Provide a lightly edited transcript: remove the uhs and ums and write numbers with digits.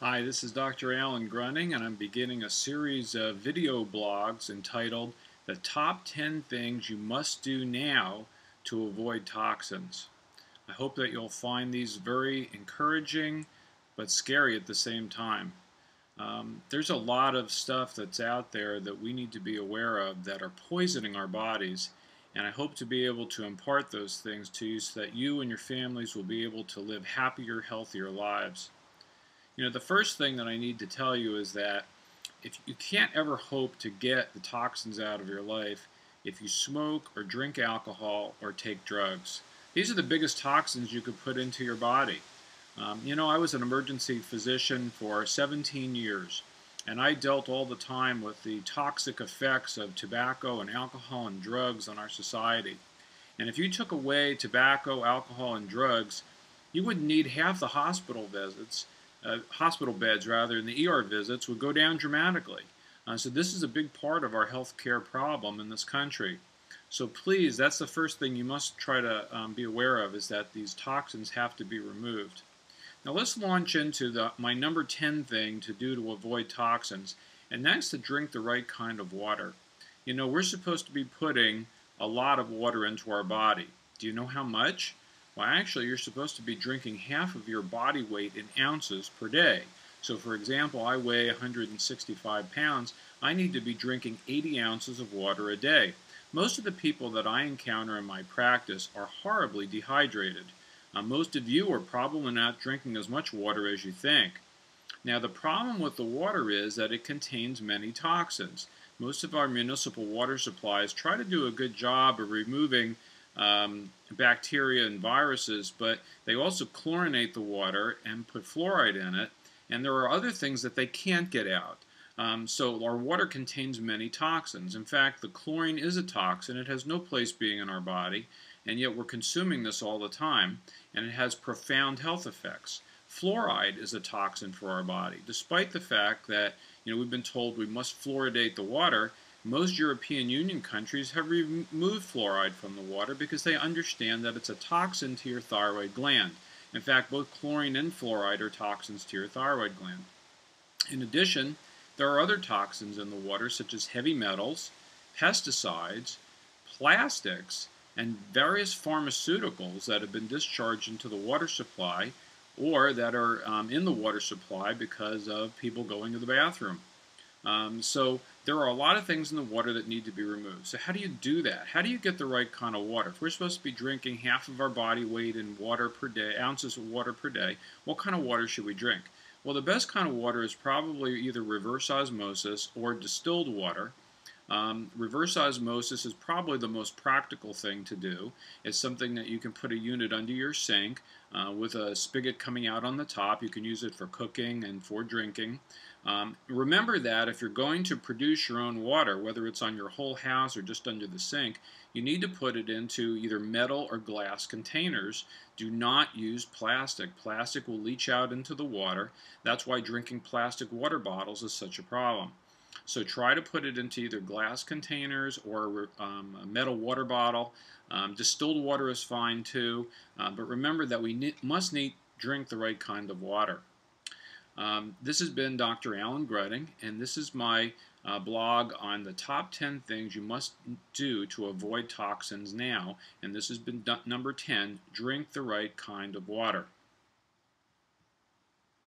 Hi, this is Dr. Alan Gruning, and I'm beginning a series of video blogs entitled The Top 10 Things You Must Do Now to Avoid Toxins. I hope that you'll find these very encouraging but scary at the same time. There's a lot of stuff that's out there that we need to be aware of that are poisoning our bodies, and I hope to be able to impart those things to you so that you and your families will be able to live happier, healthier lives. The first thing that I need to tell you is that if you can't ever hope to get the toxins out of your life if you smoke or drink alcohol or take drugs. These are the biggest toxins you could put into your body. I was an emergency physician for 17 years, and I dealt all the time with the toxic effects of tobacco and alcohol and drugs on our society. And if you took away tobacco, alcohol, and drugs, you wouldn't need half the hospital beds rather, and the ER visits would go down dramatically. So this is a big part of our health care problem in this country. So please, that's the first thing you must try to be aware of, is that these toxins have to be removed. Now let's launch into my number 10 thing to do to avoid toxins, and that's to drink the right kind of water. We're supposed to be putting a lot of water into our body. Do you know how much? Well, actually, you're supposed to be drinking half of your body weight in ounces per day. So, for example, I weigh 165 pounds. I need to be drinking 80 ounces of water a day. Most of the people that I encounter in my practice are horribly dehydrated. Most of you are probably not drinking as much water as you think. Now, the problem with the water is that it contains many toxins. Most of our municipal water supplies try to do a good job of removing bacteria and viruses, but they also chlorinate the water and put fluoride in it, and there are other things that they can't get out. So our water contains many toxins. In fact, the chlorine is a toxin. It has no place being in our body, and yet we're consuming this all the time, and it has profound health effects. Fluoride is a toxin for our body. Despite the fact that we've been told we must fluoridate the water, most European Union countries have removed fluoride from the water because they understand that it's a toxin to your thyroid gland. In fact, both chlorine and fluoride are toxins to your thyroid gland. In addition, there are other toxins in the water such as heavy metals, pesticides, plastics, and various pharmaceuticals that have been discharged into the water supply or that are in the water supply because of people going to the bathroom. So there are a lot of things in the water that need to be removed. So how do you do that? How do you get the right kind of water? If we're supposed to be drinking half of our body weight in water per day, ounces of water per day, what kind of water should we drink? Well, the best kind of water is probably either reverse osmosis or distilled water. Reverse osmosis is probably the most practical thing to do. It's something that you can put a unit under your sink with a spigot coming out on the top. You can use it for cooking and for drinking. Remember that if you're going to produce your own water, whether it's on your whole house or just under the sink, you need to put it into either metal or glass containers. Do not use plastic. Plastic will leach out into the water. That's why drinking plastic water bottles is such a problem. So try to put it into either glass containers or a metal water bottle. Distilled water is fine too, but remember that we must drink the right kind of water. This has been Dr. Alan Gruning, and this is my blog on the top 10 things you must do to avoid toxins now, and this has been number 10, drink the right kind of water.